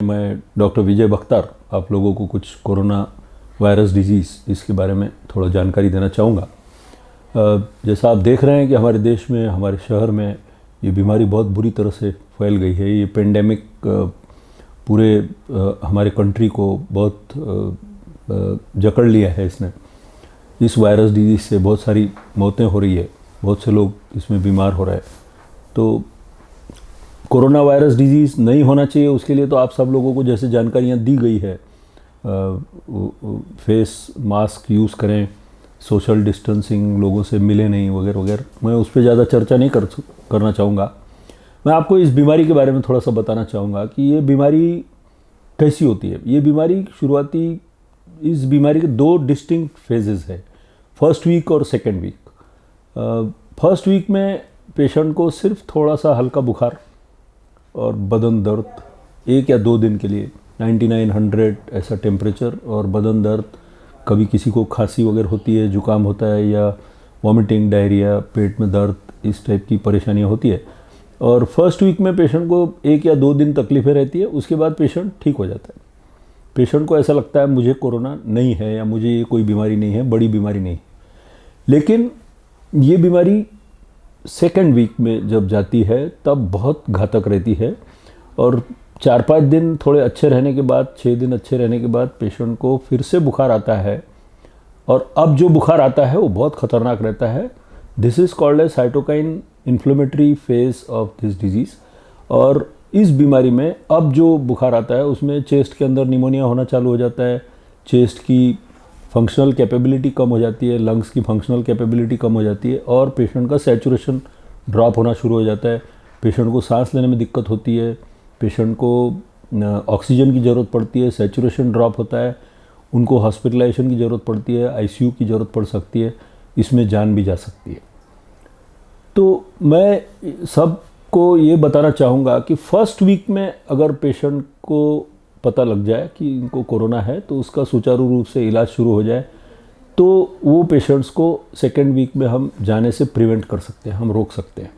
मैं डॉक्टर विजय बख्तार आप लोगों को कुछ कोरोना वायरस डिजीज़ इसके बारे में थोड़ा जानकारी देना चाहूँगा। जैसा आप देख रहे हैं कि हमारे देश में, हमारे शहर में ये बीमारी बहुत बुरी तरह से फैल गई है। ये पेंडेमिक पूरे हमारे कंट्री को बहुत जकड़ लिया है इसने। इस वायरस डिजीज़ से बहुत सारी मौतें हो रही है, बहुत से लोग इसमें बीमार हो रहे हैं। तो कोरोना वायरस डिजीज़ नहीं होना चाहिए, उसके लिए तो आप सब लोगों को जैसे जानकारियाँ दी गई है, फेस मास्क यूज़ करें, सोशल डिस्टेंसिंग, लोगों से मिले नहीं वगैरह वगैरह। मैं उस पर ज़्यादा चर्चा नहीं करना चाहूँगा। मैं आपको इस बीमारी के बारे में थोड़ा सा बताना चाहूँगा कि ये बीमारी कैसी होती है। ये बीमारी इस बीमारी के दो डिस्टिंक्ट फेजेस है, फर्स्ट वीक और सेकेंड वीक। फर्स्ट वीक में पेशेंट को सिर्फ थोड़ा सा हल्का बुखार और बदन दर्द, 1 या 2 दिन के लिए 99-100 ऐसा टेम्परेचर और बदन दर्द, कभी किसी को खांसी वगैरह होती है, जुकाम होता है, या वॉमिटिंग, डायरिया, पेट में दर्द, इस टाइप की परेशानियां होती है। और फर्स्ट वीक में पेशेंट को 1 या 2 दिन तकलीफ़ें रहती है, उसके बाद पेशेंट ठीक हो जाता है। पेशेंट को ऐसा लगता है मुझे कोरोना नहीं है या मुझे ये कोई बीमारी नहीं है, बड़ी बीमारी नहीं है। लेकिन ये बीमारी सेकेंड वीक में जब जाती है तब बहुत घातक रहती है। और 4-5 दिन थोड़े अच्छे रहने के बाद, 6 दिन अच्छे रहने के बाद पेशेंट को फिर से बुखार आता है। और अब जो बुखार आता है वो बहुत ख़तरनाक रहता है। This is called a cytokine inflammatory phase of this disease. और इस बीमारी में अब जो बुखार आता है उसमें चेस्ट के अंदर निमोनिया होना चालू हो जाता है, चेस्ट की फंक्शनल कैपेबिलिटी कम हो जाती है, लंग्स की फंक्शनल कैपेबिलिटी कम हो जाती है और पेशेंट का सैचुरेशन ड्रॉप होना शुरू हो जाता है। पेशेंट को सांस लेने में दिक्कत होती है, पेशेंट को ऑक्सीजन की ज़रूरत पड़ती है, सैचुरेशन ड्रॉप होता है, उनको हॉस्पिटलाइजेशन की ज़रूरत पड़ती है, आईसीयू की ज़रूरत पड़ सकती है, इसमें जान भी जा सकती है। तो मैं सबको ये बताना चाहूँगा कि फर्स्ट वीक में अगर पेशेंट को पता लग जाए कि इनको कोरोना है तो उसका सुचारू रूप से इलाज शुरू हो जाए तो वो पेशेंट्स को सेकेंड वीक में हम जाने से प्रिवेंट कर सकते हैं, हम रोक सकते हैं।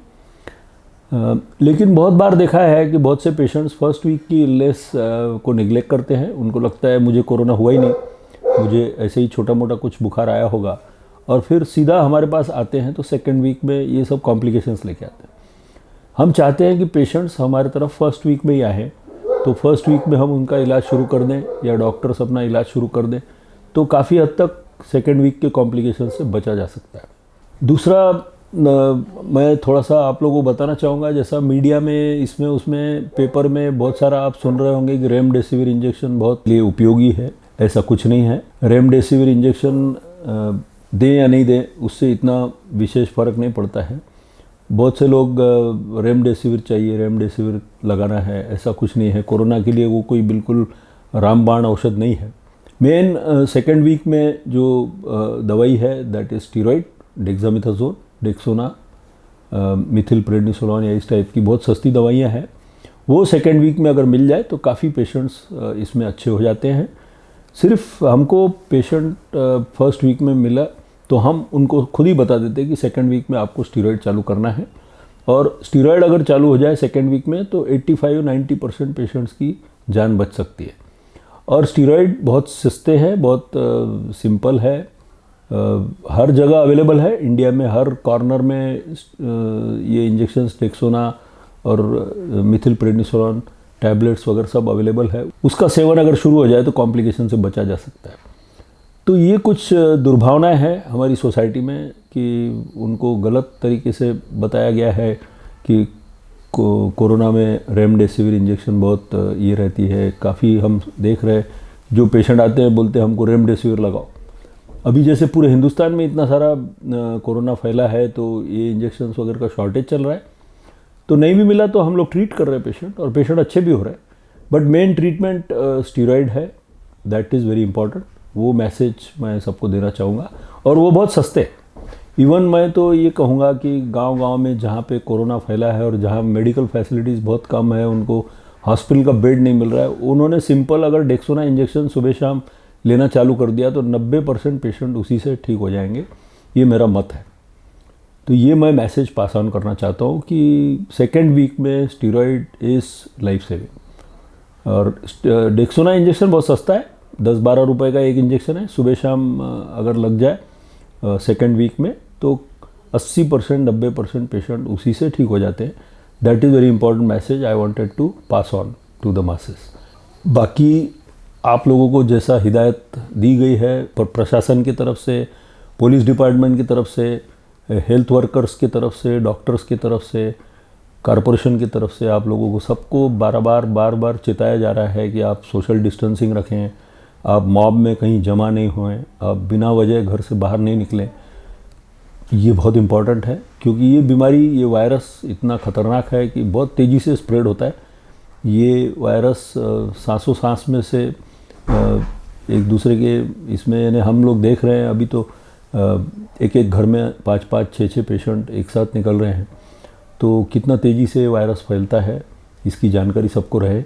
लेकिन बहुत बार देखा है कि बहुत से पेशेंट्स फर्स्ट वीक की इलनेस को निगलेक्ट करते हैं। उनको लगता है मुझे कोरोना हुआ ही नहीं, मुझे ऐसे ही छोटा मोटा कुछ बुखार आया होगा, और फिर सीधा हमारे पास आते हैं तो सेकेंड वीक में ये सब कॉम्प्लिकेशंस लेके आते हैं। हम चाहते हैं कि पेशेंट्स हमारे तरफ फर्स्ट वीक में ही आएँ, तो फर्स्ट वीक में हम उनका इलाज शुरू कर दें या डॉक्टर्स अपना इलाज शुरू कर दें तो काफ़ी हद तक सेकेंड वीक के कॉम्प्लिकेशन से बचा जा सकता है। दूसरा, मैं थोड़ा सा आप लोगों को बताना चाहूँगा, जैसा मीडिया में, इसमें उसमें पेपर में बहुत सारा आप सुन रहे होंगे कि रेमडेसिविर इंजेक्शन बहुत लिए उपयोगी है। ऐसा कुछ नहीं है। रेमडेसिविर इंजेक्शन दें या नहीं दें उससे इतना विशेष फ़र्क नहीं पड़ता है। बहुत से लोग रेमडेसिविर चाहिए, रेमडेसिविर लगाना है, ऐसा कुछ नहीं है। कोरोना के लिए वो कोई बिल्कुल रामबाण औषध नहीं है। मेन सेकेंड वीक में जो दवाई है that is steroid, dexamethasone, Dexona, Mithil prednisolone या इस टाइप की बहुत सस्ती दवाइयाँ हैं। वो सेकेंड वीक में अगर मिल जाए तो काफ़ी पेशेंट्स इसमें अच्छे हो जाते हैं। सिर्फ हमको पेशेंट फर्स्ट वीक में मिला तो हम उनको खुद ही बता देते हैं कि सेकेंड वीक में आपको स्टीरॉयड चालू करना है। और स्टीरॉयड अगर चालू हो जाए सेकेंड वीक में तो 85-90% पेशेंट्स की जान बच सकती है। और स्टीरॉयड बहुत सस्ते हैं, बहुत सिंपल है, हर जगह अवेलेबल है। इंडिया में हर कॉर्नर में ये इंजेक्शन्स, डेक्सोना और मिथिल प्रेडनिसोलोन टैबलेट्स वगैरह सब अवेलेबल है। उसका सेवन अगर शुरू हो जाए तो कॉम्प्लिकेशन से बचा जा सकता है। तो ये कुछ दुर्भावनाएं हैं हमारी सोसाइटी में कि उनको गलत तरीके से बताया गया है कि कोरोना में रेमडेसिविर इंजेक्शन बहुत ये रहती है। काफ़ी हम देख रहे हैं जो पेशेंट आते हैं बोलते हैं हमको रेमडेसिविर लगाओ। अभी जैसे पूरे हिंदुस्तान में इतना सारा कोरोना फैला है तो ये इंजेक्शन्स वगैरह का शॉर्टेज चल रहा है, तो नहीं भी मिला तो हम लोग ट्रीट कर रहे हैं पेशेंट, और पेशेंट अच्छे भी हो रहे हैं। बट मेन ट्रीटमेंट स्टीरॉयड है, दैट इज़ वेरी इंपॉर्टेंट। वो मैसेज मैं सबको देना चाहूँगा। और वो बहुत सस्ते। इवन मैं तो ये कहूँगा कि गांव-गांव में जहाँ पे कोरोना फैला है और जहाँ मेडिकल फैसिलिटीज़ बहुत कम है, उनको हॉस्पिटल का बेड नहीं मिल रहा है, उन्होंने सिंपल अगर डेक्सोना इंजेक्शन सुबह शाम लेना चालू कर दिया तो 90% पेशेंट उसी से ठीक हो जाएंगे। ये मेरा मत है। तो ये मैं मैसेज पास ऑन करना चाहता हूँ कि सेकेंड वीक में स्टीरॉयड इज़ लाइफ सेविंग। और डेक्सोना इंजेक्शन बहुत सस्ता है, 10-12 रुपए का एक इंजेक्शन है, सुबह शाम अगर लग जाए सेकेंड वीक में तो 80% 90% पेशेंट उसी से ठीक हो जाते हैं। That is very important message I wanted to pass on to the masses. बाकी आप लोगों को जैसा हिदायत दी गई है प्रशासन की तरफ से, पुलिस डिपार्टमेंट की तरफ से, हेल्थ वर्कर्स की तरफ से, डॉक्टर्स की तरफ से, कॉरपोरेशन की तरफ से, आप लोगों को सबको बार बार चिताया जा रहा है कि आप सोशल डिस्टेंसिंग रखें, आप मॉब में कहीं जमा नहीं होएं, आप बिना वजह घर से बाहर नहीं निकलें। ये बहुत इम्पॉर्टेंट है क्योंकि ये बीमारी, ये वायरस इतना ख़तरनाक है कि बहुत तेज़ी से स्प्रेड होता है। ये वायरस सांसों सांस में से एक दूसरे के इसमें, यानी हम लोग देख रहे हैं अभी तो एक एक घर में 5-5, 6-6 पेशेंट एक साथ निकल रहे हैं। तो कितना तेज़ी से वायरस फैलता है इसकी जानकारी सबको रहे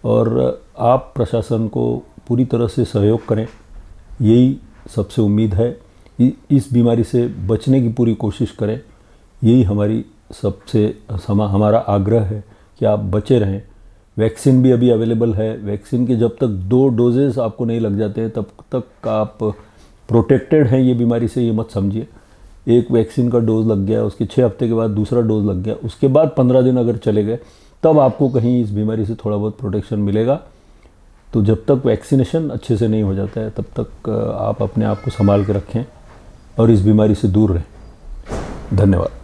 और आप प्रशासन को पूरी तरह से सहयोग करें, यही सबसे उम्मीद है। इस बीमारी से बचने की पूरी कोशिश करें, यही हमारी सबसे हमारा आग्रह है कि आप बचे रहें। वैक्सीन भी अभी अवेलेबल है, वैक्सीन के जब तक 2 डोजेस आपको नहीं लग जाते तब तक आप प्रोटेक्टेड हैं ये बीमारी से, ये मत समझिए। एक वैक्सीन का डोज लग गया, उसके 6 हफ्ते के बाद दूसरा डोज लग गया, उसके बाद 15 दिन अगर चले गए तब आपको कहीं इस बीमारी से थोड़ा बहुत प्रोटेक्शन मिलेगा। तो जब तक वैक्सीनेशन अच्छे से नहीं हो जाता है तब तक आप अपने आप को संभाल के रखें और इस बीमारी से दूर रहें। धन्यवाद।